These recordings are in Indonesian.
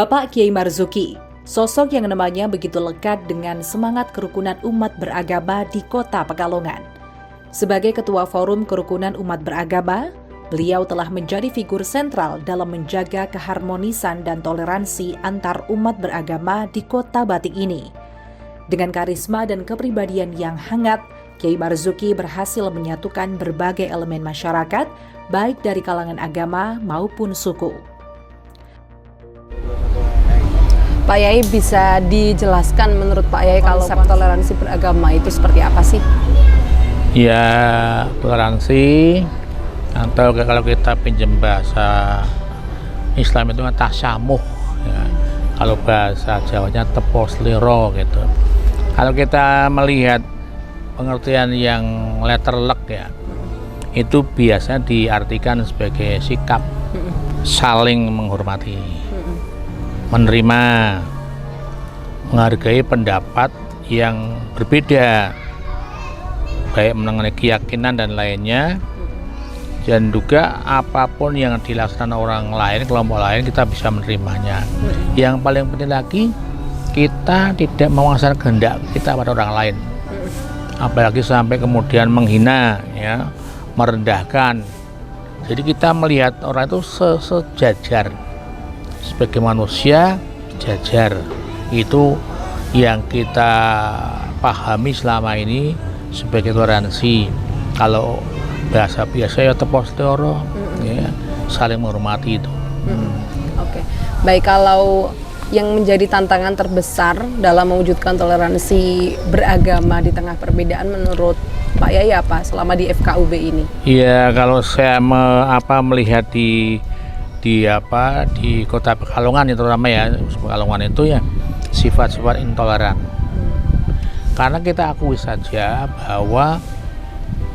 Bapak Kiai Marzuki, sosok yang namanya begitu lekat dengan semangat kerukunan umat beragama di Kota Pekalongan. Sebagai Ketua Forum Kerukunan Umat Beragama, beliau telah menjadi figur sentral dalam menjaga keharmonisan dan toleransi antar umat beragama di Kota Batik ini. Dengan karisma dan kepribadian yang hangat, Kiai Marzuki berhasil menyatukan berbagai elemen masyarakat, baik dari kalangan agama maupun suku. Pak Yai, bisa dijelaskan menurut Pak Yai konsep toleransi beragama itu seperti apa sih? Ya, toleransi atau kalau kita pinjam bahasa Islam itu tasamuh, ya. Kalau bahasa Jawanya teposliro gitu. Kalau kita melihat pengertian yang letterlek ya, itu biasa diartikan sebagai sikap saling menghormati, menerima, menghargai pendapat yang berbeda, baik mengenai keyakinan dan lainnya, dan juga apapun yang dilaksanakan orang lain, kelompok lain, kita bisa menerimanya. Yang paling penting lagi, kita tidak memaksakan kehendak kita pada orang lain, apalagi sampai kemudian menghina, ya, merendahkan. Jadi kita melihat orang itu sejajar, sebagai manusia sejajar. Itu yang kita pahami selama ini sebagai toleransi. Kalau bahasa biasa ya teposliro, ya, saling menghormati itu. Oke. Baik, kalau yang menjadi tantangan terbesar dalam mewujudkan toleransi beragama di tengah perbedaan menurut Pak Yai apa selama di FKUB ini? Iya, kalau saya melihat di Kota Pekalongan, itu terutama ya Pekalongan itu ya sifat-sifat intoleran. Karena kita akui saja bahwa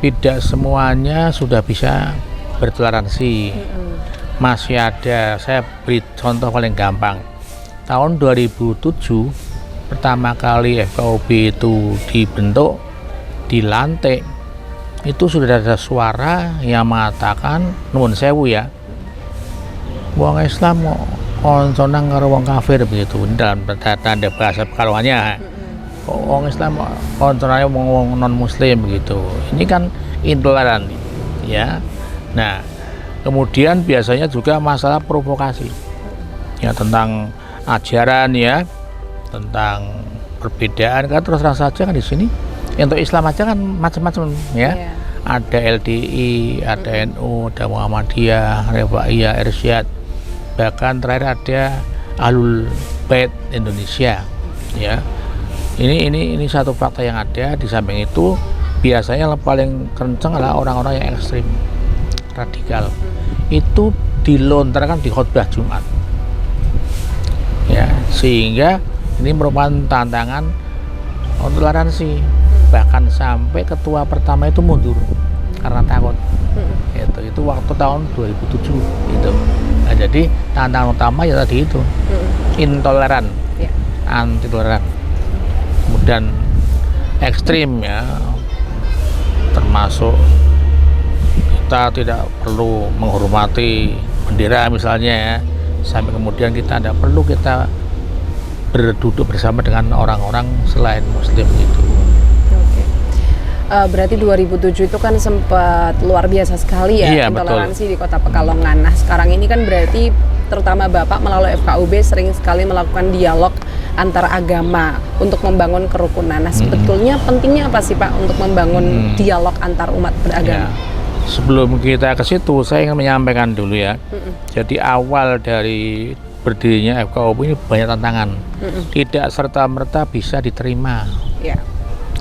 tidak semuanya sudah bisa bertoleransi. Masih ada, saya beri contoh paling gampang. Tahun 2007 pertama kali FKUB itu dibentuk, dilantik, itu sudah ada suara yang mengatakan, nuwun sewu ya, wong Islam konconan karo wong kafir, begitu. Ini dalam tanda bahasa Pekalongannya. Wong Islam konconannya wong non muslim, begitu. Ini kan intoleran, ya. Nah, kemudian biasanya juga masalah provokasi, ya, tentang ajaran, ya, tentang perbedaan. Kan terus terang saja kan di sini untuk Islam aja kan macam-macam, ya. Ada LDI, ada NU, ada Muhammadiyah, Refaiyah, Irsyad. Bahkan terakhir ada Ahlul Bait Indonesia, ya. Ini satu fakta yang ada. Di samping itu biasanya yang paling kencang adalah orang-orang yang ekstrim, radikal. Itu dilontarkan di khotbah Jumat, ya, sehingga ini merupakan tantangan toleransi. Bahkan sampai ketua pertama itu mundur karena takut. Itu waktu tahun 2007 itu. Nah, jadi tantangan utama ya tadi itu, intoleran, anti toleran, kemudian ekstrim, ya, termasuk kita tidak perlu menghormati bendera misalnya, ya, sampai kemudian kita tidak perlu kita berduduk bersama dengan orang-orang selain muslim gitu. Berarti 2007 itu kan sempat luar biasa sekali ya, iya, intoleransi betul. di Kota Pekalongan. Nah, sekarang ini kan berarti terutama Bapak melalui FKUB sering sekali melakukan dialog antar agama untuk membangun kerukunan. Nah, sebetulnya pentingnya apa sih Pak untuk membangun dialog antar umat beragama? Ya. Sebelum kita ke situ, saya ingin menyampaikan dulu, ya. Jadi awal dari berdirinya FKUB ini banyak tantangan. Tidak serta-merta bisa diterima. Ya.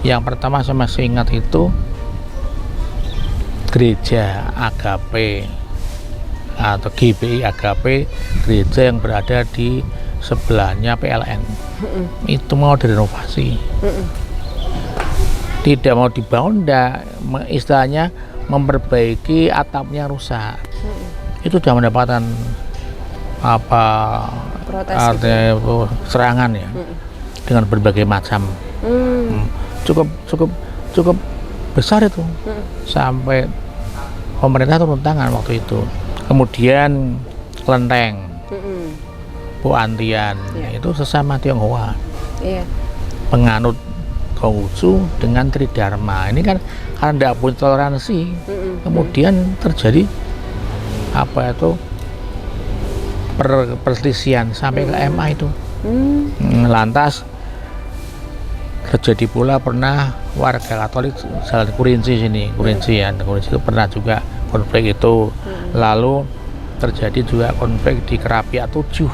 Yang pertama saya masih ingat itu gereja AGP atau GBI AGP, gereja yang berada di sebelahnya PLN. Itu mau direnovasi. Tidak mau dibangun, istilahnya memperbaiki atapnya rusak. Itu sudah mendapatkan protes, artinya serangan, ya, dengan berbagai macam. Cukup besar itu, sampai pemerintah turun tangan waktu itu. Kemudian kelenteng, Bu Antian, itu sesama Tionghoa, penganut Konghucu dengan Tridharma. Ini kan karena tidak punya toleransi, kemudian terjadi perselisihan sampai ke MA itu. Lantas terjadi pula pernah warga Katolik Jalan Kurinci sini, Kurinci itu pernah juga konflik itu. Lalu terjadi juga konflik di Kerapiak 7,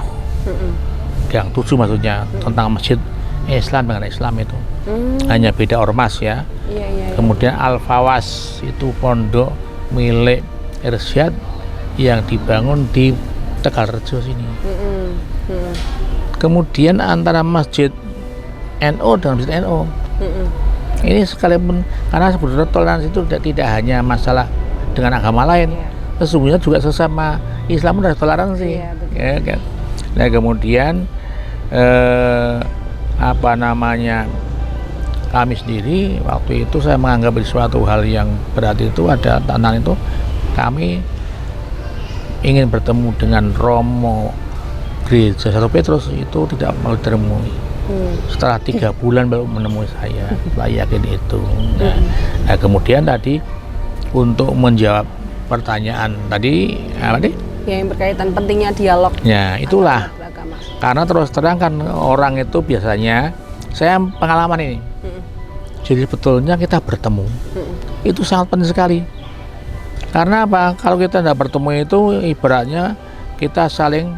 Gang 7 maksudnya, tentang masjid Islam dengan Islam itu. Hanya beda ormas ya. Kemudian Al-Fawas itu pondok milik Irsyad yang dibangun di Tegalrejo sini. Kemudian antara masjid NU dengan masjid NU. Ini sekalipun karena sebetulnya toleransi itu tidak hanya masalah dengan agama lain, sesungguhnya juga sesama Islam sudah toleransi. Ya, kan? Nah kemudian kami sendiri waktu itu saya menganggap suatu hal yang berarti itu ada tantangan itu, kami ingin bertemu dengan Romo Gereja 1 Petrus itu tidak mau ditemui. Setelah 3 bulan baru menemui saya, saya yakin itu. Nah kemudian tadi untuk menjawab pertanyaan tadi yang berkaitan pentingnya dialog. Ya itulah. Karena terus terang kan orang itu biasanya, saya pengalaman ini. Jadi sebetulnya kita bertemu itu sangat penting sekali. Karena apa? Kalau kita tidak bertemu itu ibaratnya kita saling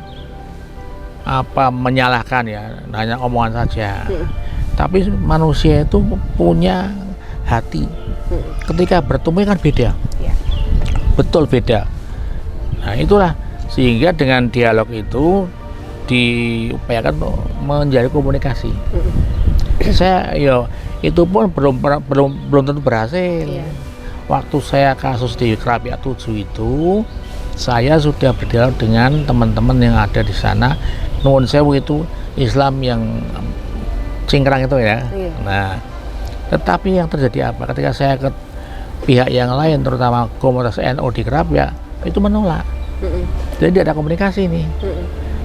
menyalahkan ya, hanya omongan saja. Tapi manusia itu punya hati. Ketika bertemu kan beda. Betul beda. Nah itulah sehingga dengan dialog itu diupayakan menjadi komunikasi. Saya itu pun belum tentu berhasil. Waktu saya kasus di Kerapiak 7 itu, saya sudah berdialog dengan teman-teman yang ada di sana. Nuwun sewu itu Islam yang cingkrang itu ya. Nah, tetapi yang terjadi apa? Ketika saya ke pihak yang lain, terutama komunitas NU di Kerapiak, itu menolak. Jadi tidak ada komunikasi nih.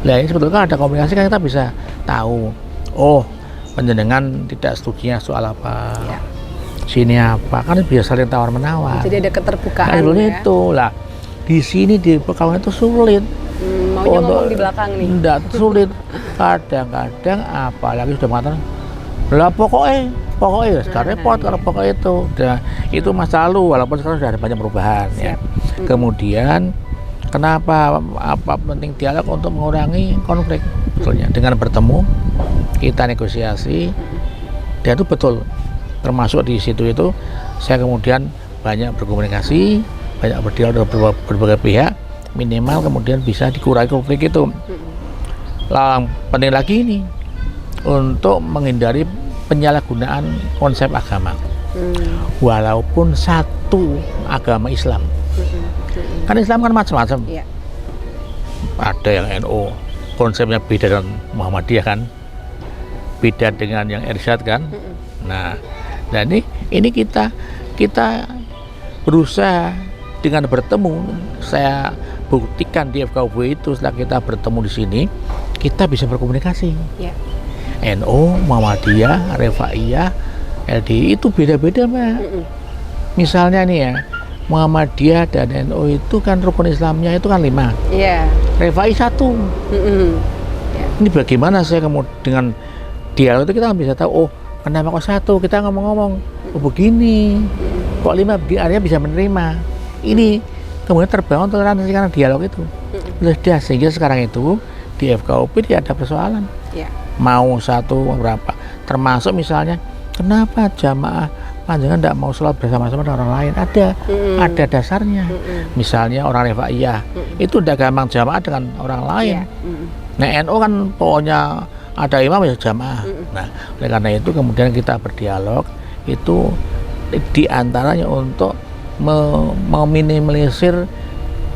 Nah ini sebetulnya ada komunikasi kan kita bisa tahu, oh penjenengan tidak setujunya soal apa, sini apa, kan bisa saling tawar menawar. Jadi ada keterbukaan. Nah, itu lah di sini di Pekalongan itu sulit. Maunya ngomong di belakang nih. Tidak sulit. Kadang-kadang apalagi sudah mengatakan, lah pokoknya sekarang repot kalau pokoknya itu. Nah, itu masa lalu walaupun sekarang sudah ada banyak perubahan. Ya. Kemudian kenapa penting dialog untuk mengurangi konflik? Betulnya dengan bertemu kita negosiasi, dan itu betul. Termasuk di situ itu saya kemudian banyak berkomunikasi, banyak berdialog dengan berbagai pihak, minimal kemudian bisa dikurangi konflik itu. Yang penting lagi ini untuk menghindari penyalahgunaan konsep agama, walaupun satu agama Islam. Kan Islam kan macam-macam. Ada yang NU konsepnya beda dengan Muhammadiyah kan, beda dengan yang Irsyad kan. Nah, dan ini kita berusaha dengan bertemu. Saya buktikan di FKUB itu setelah kita bertemu di sini, kita bisa berkomunikasi. NU, Muhammadiyah, Refaiyah, LDI itu beda-beda, Mbak. Misalnya nih ya, Muhammadiyah dan NU itu kan rukun Islamnya itu kan 5. Refai 1. Ini bagaimana saya kemudian dengan dialog itu kita bisa tahu, oh kenapa kok 1, kita ngomong-ngomong, oh begini, kok 5 artinya bisa menerima. Ini kemudian terbangun toleransi karena dialog itu. Sudah sehingga sekarang itu di FKUP tidak ada persoalan. Mau 1 berapa, termasuk misalnya kenapa jamaah panjangan tidak mau sholat bersama-sama dengan orang lain, ada dasarnya. Misalnya orang Refaiyah itu tidak gampang jamaah dengan orang lain. Nah NU kan pokoknya ada imam ya jamaah. Nah oleh karena itu kemudian kita berdialog itu diantaranya untuk meminimalisir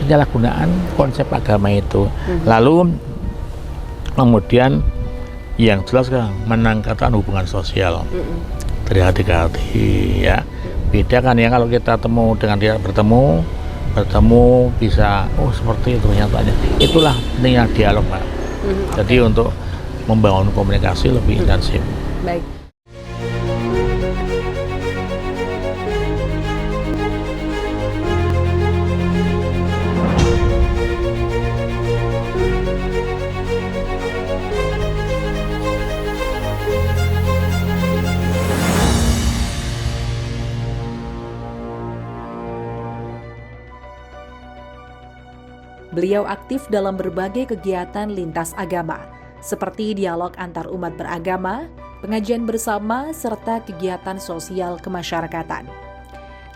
penyalahgunaan konsep agama itu. Lalu kemudian yang jelas kan meningkatkan hubungan sosial dari hati ke hati ya. Beda kan ya kalau kita dengan dia bertemu bisa oh seperti itu nyatanya. Itulah pentingnya dialog, Pak. Jadi untuk membangun komunikasi lebih intensif. Baik. Beliau aktif dalam berbagai kegiatan lintas agama, seperti dialog antar umat beragama, pengajian bersama, serta kegiatan sosial kemasyarakatan.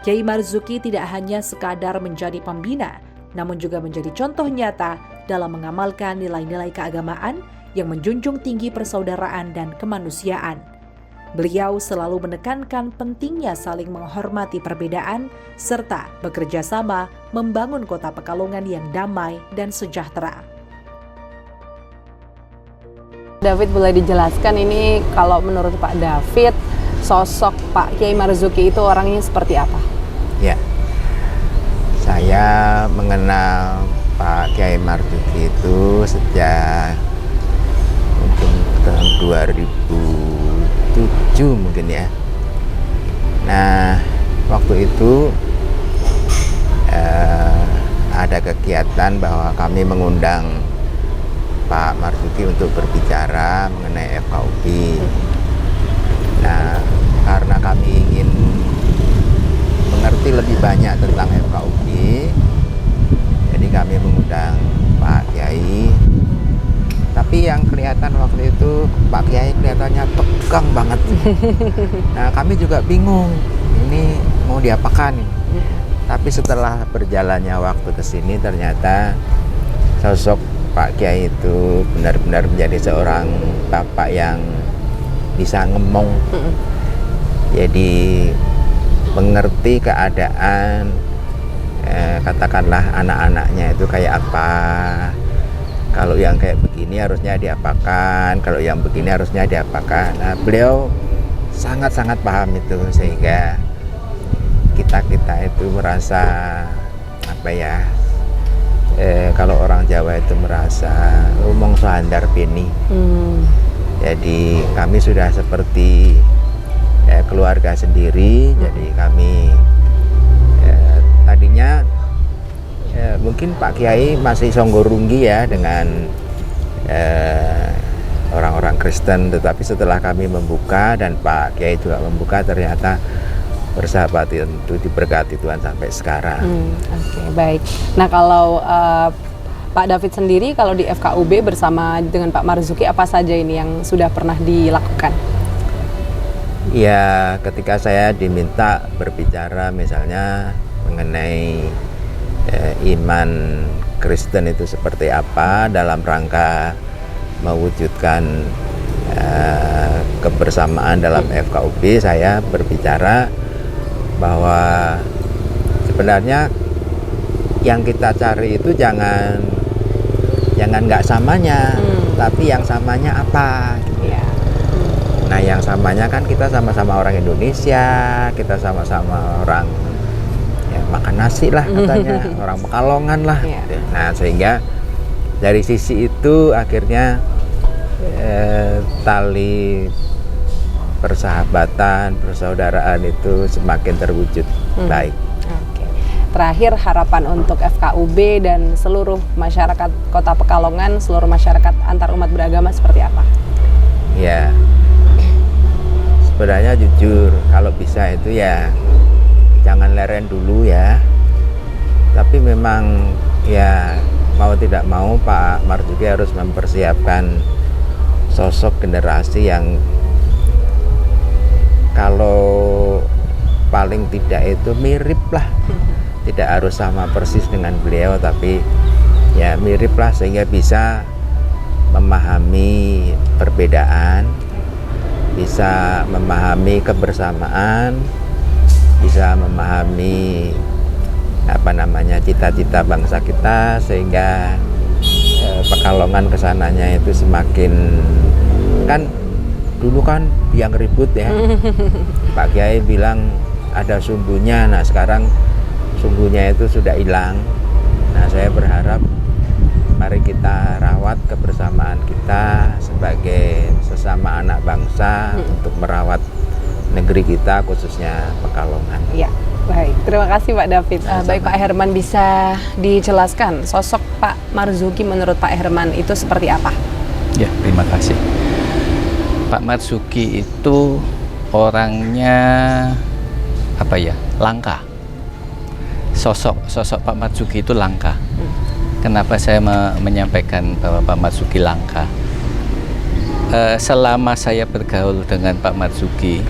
Kiai Marzuki tidak hanya sekadar menjadi pembina, namun juga menjadi contoh nyata dalam mengamalkan nilai-nilai keagamaan yang menjunjung tinggi persaudaraan dan kemanusiaan. Beliau selalu menekankan pentingnya saling menghormati perbedaan serta bekerja sama membangun kota Pekalongan yang damai dan sejahtera. David, boleh dijelaskan ini kalau menurut Pak David, sosok Pak Kiai Marzuki itu orangnya seperti apa? Ya, saya mengenal Pak Kiai Marzuki itu sejak mungkin tahun 2007 mungkin ya. Nah, waktu itu ada kegiatan bahwa kami mengundang Pak Marzuki untuk berbicara mengenai FKUB. Nah, karena kami ingin mengerti lebih banyak tentang FKUB, jadi kami mengundang Pak Kiai. Tapi yang kelihatan waktu itu Pak Kiai kelihatannya tegang banget. Nah, kami juga bingung ini mau diapakan. Tapi setelah berjalannya waktu ke sini ternyata sosok Pak Kiai itu benar-benar menjadi seorang bapak yang bisa ngemong. Jadi mengerti keadaan, katakanlah anak-anaknya itu kayak apa. Kalau yang kayak begini harusnya diapakan, kalau yang begini harusnya diapakan. Nah, beliau sangat-sangat paham itu, sehingga kita itu merasa apa ya? Kalau orang Jawa itu merasa umong sohandar peni. Jadi kami sudah seperti keluarga sendiri. Jadi kami tadinya mungkin Pak Kiai masih songgorunggi ya dengan orang-orang Kristen, tetapi setelah kami membuka dan Pak Kiai juga membuka, ternyata bersahabat itu diberkati Tuhan sampai sekarang. Oke, baik. Nah, kalau Pak David sendiri kalau di FKUB bersama dengan Pak Marzuki, apa saja ini yang sudah pernah dilakukan? Ya, ketika saya diminta berbicara misalnya mengenai iman Kristen itu seperti apa dalam rangka mewujudkan kebersamaan dalam FKUB, saya berbicara bahwa sebenarnya yang kita cari itu jangan nggak samanya, tapi yang samanya apa? Nah, yang samanya kan kita sama-sama orang Indonesia, kita sama-sama orang ya, makan nasi lah katanya, orang Pekalongan lah. Nah, sehingga dari sisi itu akhirnya tali persahabatan, persaudaraan itu semakin terwujud baik. Oke. Terakhir, harapan untuk FKUB dan seluruh masyarakat Kota Pekalongan, seluruh masyarakat antar umat beragama seperti apa? Ya, sebenarnya jujur kalau bisa itu ya jangan leren dulu ya. Tapi memang ya mau tidak mau Pak Marzuki harus mempersiapkan sosok generasi yang kalau paling tidak itu mirip lah, tidak harus sama persis dengan beliau, tapi ya mirip lah, sehingga bisa memahami perbedaan, bisa memahami kebersamaan, bisa memahami apa namanya cita-cita bangsa kita, sehingga Pekalongan kesananya itu semakin, kan dulu kan yang ribut ya. Pak Kiai bilang ada sumbunya, nah sekarang sumbunya itu sudah hilang. Nah, saya berharap Mari kita rawat kebersamaan kita sebagai sesama anak bangsa untuk merawat negeri kita, khususnya Pekalongan. Ya, baik. Terima kasih Pak David. Baik Pak Herman, bisa dijelaskan sosok Pak Marzuki menurut Pak Herman itu seperti apa? Ya, terima kasih. Pak Marzuki itu orangnya langka. Sosok Pak Marzuki itu langka. Kenapa saya menyampaikan bahwa Pak Marzuki langka? Selama saya bergaul dengan Pak Marzuki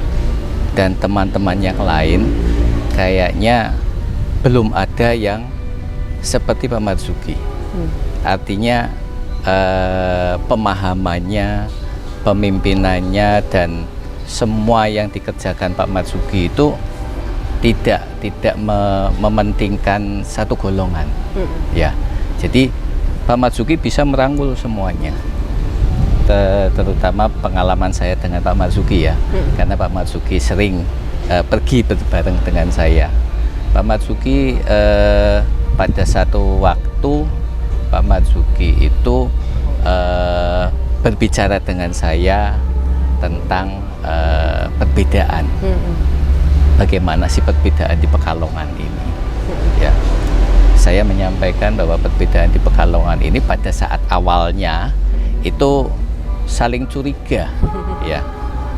dan teman-teman yang lain, kayaknya belum ada yang seperti Pak Marzuki. Artinya pemahamannya, pemimpinannya, dan semua yang dikerjakan Pak Marzuki itu tidak mementingkan satu golongan. Ya. Jadi Pak Marzuki bisa merangkul semuanya, terutama pengalaman saya dengan Pak Marzuki ya, karena Pak Marzuki sering pergi bareng dengan saya. Pak Marzuki pada satu waktu Pak Marzuki itu berbicara dengan saya tentang perbedaan, bagaimana sih perbedaan di Pekalongan ini. Ya. Saya menyampaikan bahwa perbedaan di Pekalongan ini pada saat awalnya itu saling curiga, ya.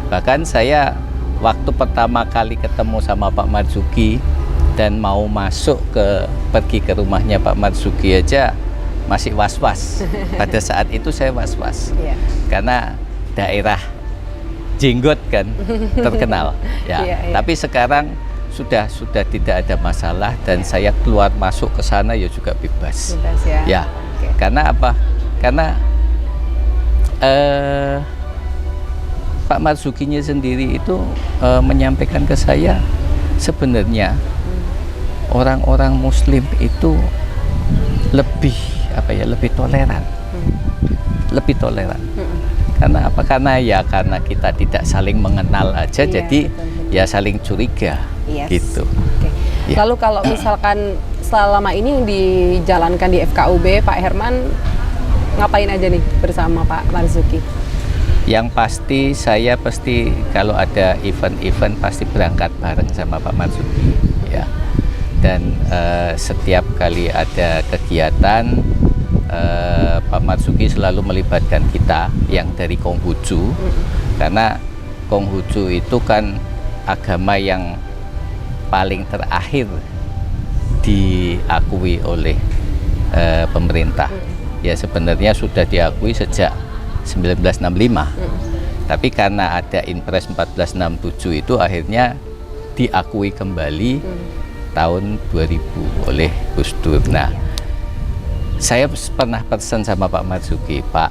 Bahkan saya waktu pertama kali ketemu sama Pak Marzuki dan mau pergi ke rumahnya Pak Marzuki aja masih was-was. Pada saat itu saya was-was, karena daerah Jenggot kan terkenal, ya. Tapi sekarang sudah tidak ada masalah dan saya keluar masuk ke sana ya juga bebas ya. Ya. Okay. Karena apa? Karena Pak Marzukinya sendiri itu menyampaikan ke saya sebenarnya orang-orang Muslim itu lebih toleran, lebih toleran. Karena apa? Karena kita tidak saling mengenal aja, jadi betul. Ya saling curiga. Gitu. Okay. Ya. Lalu kalau misalkan selama ini yang dijalankan di FKUB, Pak Herman ngapain aja nih bersama Pak Marzuki? Yang pasti saya kalau ada event-event pasti berangkat bareng sama Pak Marzuki, ya. Dan setiap kali ada kegiatan Pak Marzuki selalu melibatkan kita yang dari Konghucu, karena Konghucu itu kan agama yang paling terakhir diakui oleh pemerintah. Ya sebenarnya sudah diakui sejak 1965. Tapi karena ada Impres 1467 itu akhirnya diakui kembali tahun 2000 oleh Gus Dur. Nah, saya pernah pesan sama Pak Marzuki, Pak,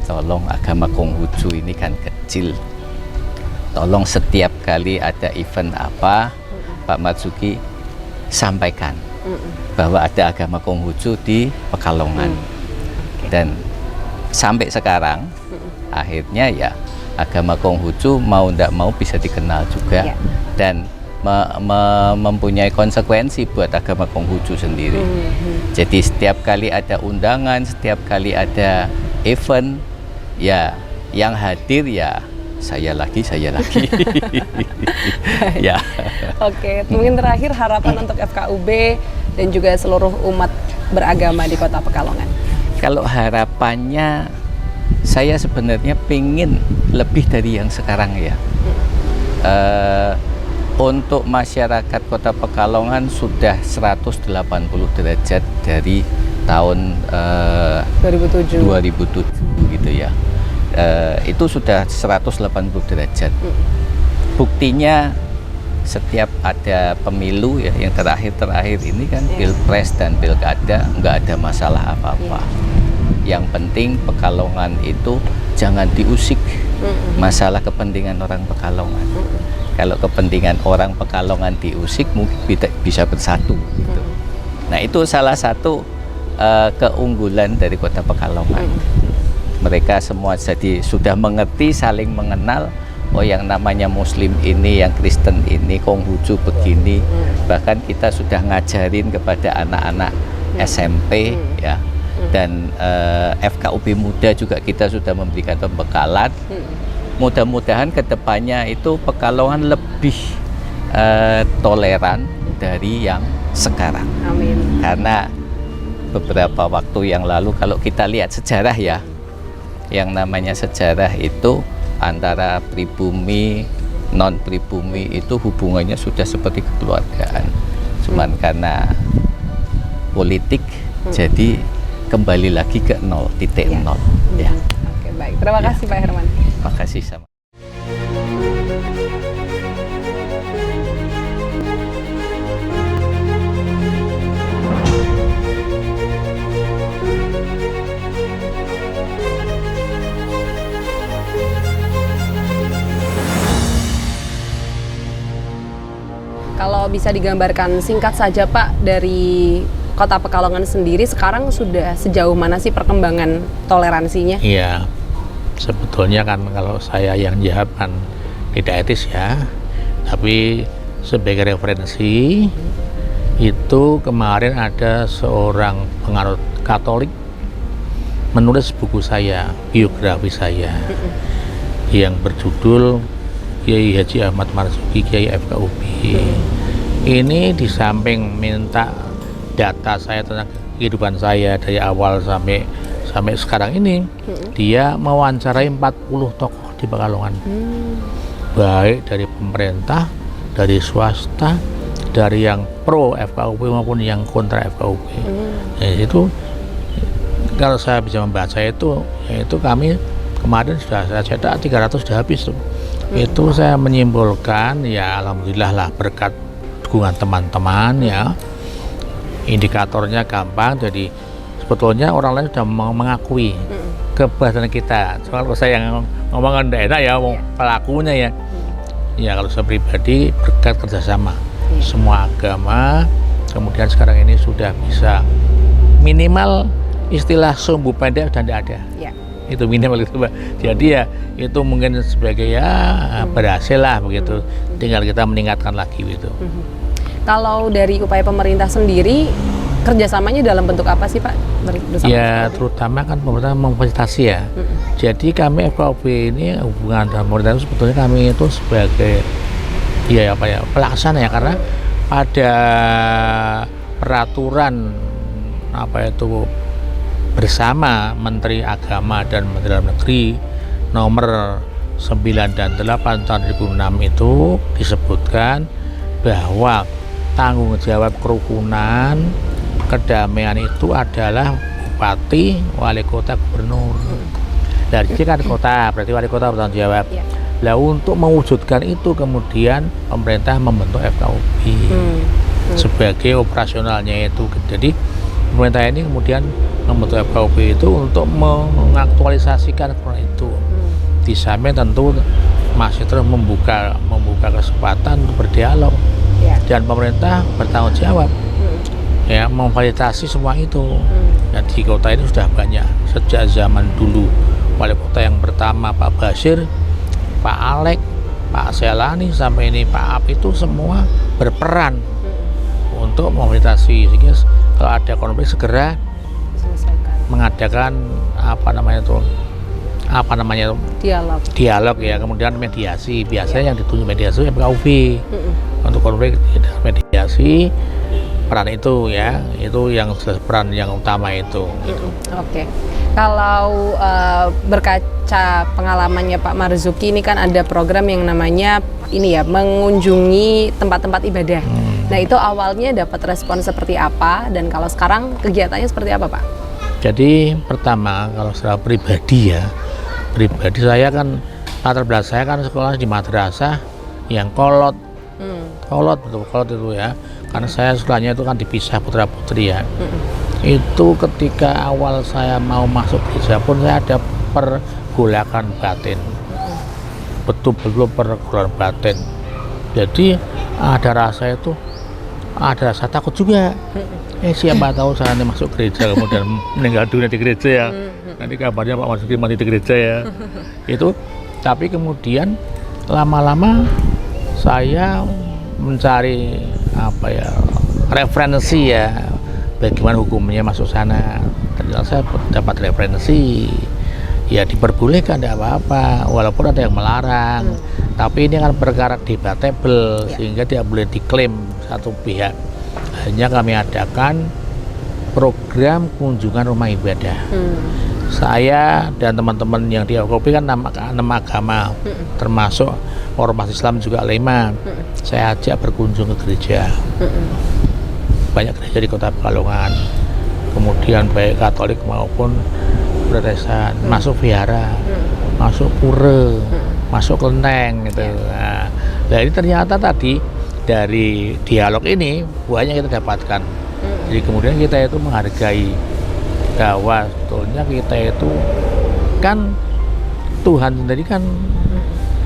tolong agama Konghucu ini kan kecil. Tolong setiap kali ada event apa, Pak Marzuki sampaikan bahwa ada agama Konghucu di Pekalongan. Dan sampai sekarang akhirnya ya agama Konghucu mau tidak mau bisa dikenal juga, dan mempunyai konsekuensi buat agama Konghucu sendiri. Jadi setiap kali ada undangan, setiap kali ada event, ya yang hadir ya saya lagi. Ya. Oke, mungkin terakhir harapan untuk FKUB dan juga seluruh umat beragama di Kota Pekalongan. Kalau harapannya, saya sebenarnya pengen lebih dari yang sekarang ya. Untuk masyarakat Kota Pekalongan sudah 180 derajat dari tahun 2007 gitu ya. Itu sudah 180 derajat. Buktinya setiap ada pemilu ya, yang terakhir ini kan Pilpres dan Pilkada nggak ada masalah apa-apa. Yang penting Pekalongan itu jangan diusik masalah kepentingan orang Pekalongan. Kalau kepentingan orang Pekalongan diusik, mungkin bisa bersatu gitu. Nah, itu salah satu keunggulan dari Kota Pekalongan. Mereka semua jadi sudah mengerti, saling mengenal. Oh, yang namanya Muslim ini, yang Kristen ini, Konghucu begini. Bahkan kita sudah ngajarin kepada anak-anak SMP ya, dan FKUB Muda juga kita sudah memberikan pembekalan. Mudah-mudahan kedepannya itu Pekalongan lebih toleran dari yang sekarang. Amin. Karena beberapa waktu yang lalu kalau kita lihat sejarah ya, yang namanya sejarah itu antara pribumi, non pribumi itu hubungannya sudah seperti kekeluargaan. Cuman karena politik jadi kembali lagi ke 0.0 ya. Oke, baik. Terima kasih Pak Herman. Makasih sama. Kalau bisa digambarkan singkat saja Pak, dari Kota Pekalongan sendiri sekarang sudah sejauh mana sih perkembangan toleransinya? Iya, sebetulnya kan kalau saya yang jawab kan tidak etis ya, tapi sebagai referensi itu kemarin ada seorang penganut Katolik menulis buku saya, biografi saya yang berjudul Kiai Haji Ahmad Marzuki, Kiai FKUB. Ini di samping minta data saya tentang kehidupan saya dari awal sampai sekarang ini, dia mewawancarai 40 tokoh di Pekalongan, baik dari pemerintah, dari swasta, dari yang pro FKUB maupun yang kontra FKUB. Itu kalau saya bisa membaca itu, yaitu kami kemarin sudah saya cetak 300 sudah habis tuh. Itu saya menyimpulkan ya alhamdulillah lah berkat dukungan teman-teman ya, indikatornya gampang. Jadi sebetulnya orang lain sudah mengakui keberhasilan kita. Soal saya yang ngomong kan tidak enak ya, pelakunya ya. Ya kalau saya pribadi berkat kerjasama semua agama, kemudian sekarang ini sudah bisa minimal istilah sumbu pendek sudah tidak ada. Ya. Itu minimal itu Mbak. Jadi ya itu mungkin sebagai ya berhasil lah begitu. Tinggal kita meningkatkan lagi gitu. Kalau dari upaya pemerintah sendiri, kerjasamanya dalam bentuk apa sih Pak? Ya terutama kan pemerintah memfasilitasi ya. Jadi kami FKUB ini hubungan dengan pemerintah itu sebetulnya kami itu sebagai ya apa ya pelaksana ya, karena ada peraturan apa itu bersama Menteri Agama dan Menteri Dalam Negeri nomor 9 dan 8 tahun 2006 itu disebutkan bahwa tanggung jawab kerukunan kedamaian itu adalah bupati, wali kota, gubernur. Dari kan kota, berarti wali kota bertanggung jawab. Nah untuk mewujudkan itu kemudian pemerintah membentuk FKUB sebagai operasionalnya itu. Jadi pemerintah ini kemudian membentuk FKUB itu untuk mengaktualisasikan itu. Di samping tentu masih terus membuka kesempatan untuk berdialog dan pemerintah bertanggung jawab ya memfasilitasi semua itu. Dan di kota ini sudah banyak sejak zaman dulu wali kota yang pertama Pak Basir, Pak Alek, Pak Selani sampai ini Pak Ap itu semua berperan untuk memfasilitasi sehingga kalau ada konflik segera mengadakan dialog ya, kemudian mediasi. Biasanya yang ditunjuk mediasi FKUB untuk konflik mediasi, peran itu ya, itu yang peran yang utama itu. Oke. Kalau berkaca pengalamannya Pak Marzuki ini kan ada program yang namanya ini ya, mengunjungi tempat-tempat ibadah. Nah itu awalnya dapat respon seperti apa, dan kalau sekarang kegiatannya seperti apa Pak? Jadi pertama kalau secara pribadi saya kan latar belakang saya kan sekolah di madrasah yang kolot itu ya, karena saya sekolahnya itu kan dipisah putra putri ya. Itu ketika awal saya mau masuk gereja pun saya ada pergolakan batin, betul-betul pergolakan batin. Jadi ada rasa takut juga. Siapa tahu saya nanti masuk gereja kemudian meninggal dunia di gereja ya. Nanti kabarnya Pak Marzuki mati di gereja ya. Itu tapi kemudian lama-lama saya mencari referensi ya bagaimana hukumnya masuk sana. ternyata saya dapat referensi, ya diperbolehkan tidak apa-apa, walaupun ada yang melarang. Tapi ini kan perkara debatable, sehingga tidak boleh diklaim satu pihak. Hanya kami adakan program kunjungan rumah ibadah. Saya dan teman-teman yang di FKUB kan 6 agama, termasuk ormas Islam juga 5. Saya ajak berkunjung ke gereja. Banyak gereja di Kota Pekalongan. Kemudian baik Katolik maupun Protestan, masuk vihara, masuk pura, masuk kelenteng gitu. Nah, ini ternyata tadi dari dialog ini banyak kita dapatkan. Jadi kemudian kita itu menghargai bahwa sebetulnya kita itu kan Tuhan sendiri kan,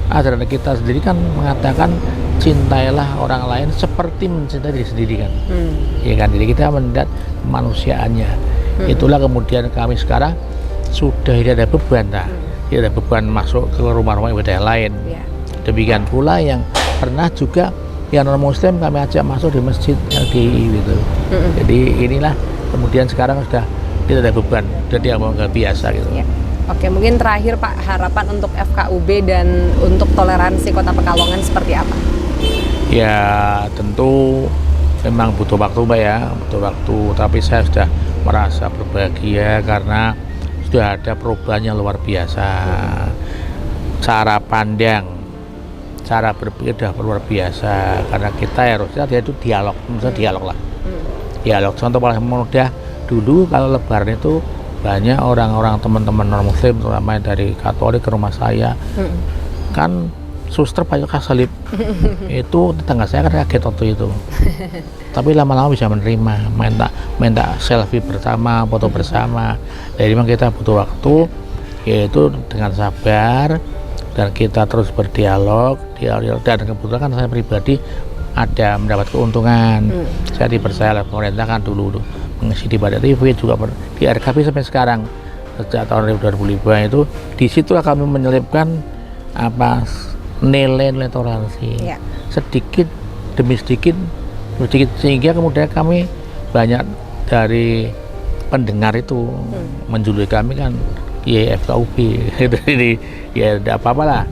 ajaran kita sendiri kan mengatakan cintailah orang lain seperti mencintai diri sendiri kan. Ya kan, jadi kita melihat kemanusiaannya. Itulah kemudian kami sekarang sudah tidak ada beban, tidak ada beban masuk ke rumah-rumah ibadah lain. Demikian pula yang pernah juga yang non muslim kami ajak masuk di masjid LDI gitu. Jadi inilah kemudian sekarang sudah tidak ada beban, jadi nggak biasa gitu. Oke, mungkin terakhir Pak, harapan untuk FKUB dan untuk toleransi Kota Pekalongan seperti apa? Ya tentu memang butuh waktu Mbak ya, butuh waktu. Tapi saya sudah merasa berbahagia karena sudah ada perubahan yang luar biasa. Cara pandang, cara berpikir sudah luar biasa. Karena kita harusnya dia itu dialog, misalnya dialog lah. Dialog. Contoh paling mudah dulu kalau Lebaran itu banyak orang-orang teman-teman non muslim terutama dari Katolik ke rumah saya. Kan suster pakai kasalib itu tetangga saya kan kaget waktu itu. Tapi lama-lama bisa menerima, minta selfie bersama, foto bersama. Jadi memang kita butuh waktu, yaitu dengan sabar dan kita terus berdialog, dan kebetulan kan saya pribadi ada mendapat keuntungan. Saya dipercaya oleh pemerintah kan dulu mengisi di Badak TV juga di RKP sampai sekarang sejak tahun 2005 itu disitulah kami menyelipkan nilai-nilai toleransi sedikit demi sedikit sehingga kemudian kami banyak dari pendengar itu menjuluki kami kan FKUB jadi ya tidak apa-apa lah,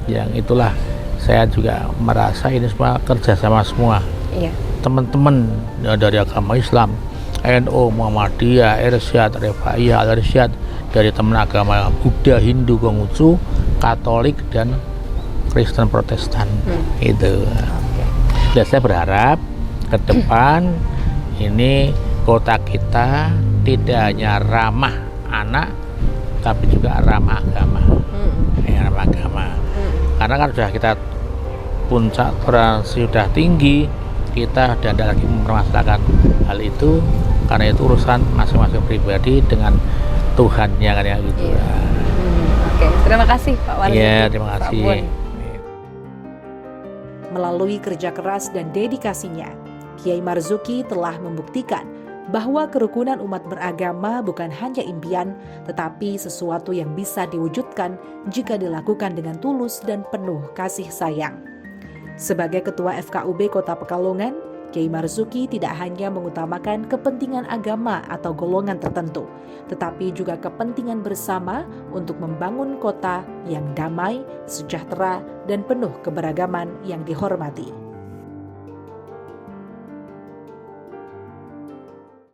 yang itulah saya juga merasa ini semua kerjasama semua teman-teman dari agama Islam, NU, Muhammadiyah, Irsyad, Refaiyah, Al-Irsyad, dari teman agama Buddha, Hindu, Konghucu, Katolik dan Kristen Protestan. Itu. Dan saya berharap ke depan ini kota kita tidak hanya ramah anak tapi juga ramah agama. Ramah agama. Karena kan sudah kita puncak toleransi sudah tinggi, kita sudah tidak lagi mempermasalahkan hal itu karena itu urusan masing-masing pribadi dengan Tuhannya kan ya gitu. Oke, terima kasih Pak Wali. Iya, terima kasih. Melalui kerja keras dan dedikasinya, Kiai Marzuki telah membuktikan bahwa kerukunan umat beragama bukan hanya impian, tetapi sesuatu yang bisa diwujudkan jika dilakukan dengan tulus dan penuh kasih sayang. Sebagai Ketua FKUB Kota Pekalongan, Kiai Marzuki tidak hanya mengutamakan kepentingan agama atau golongan tertentu, tetapi juga kepentingan bersama untuk membangun kota yang damai, sejahtera, dan penuh keberagaman yang dihormati.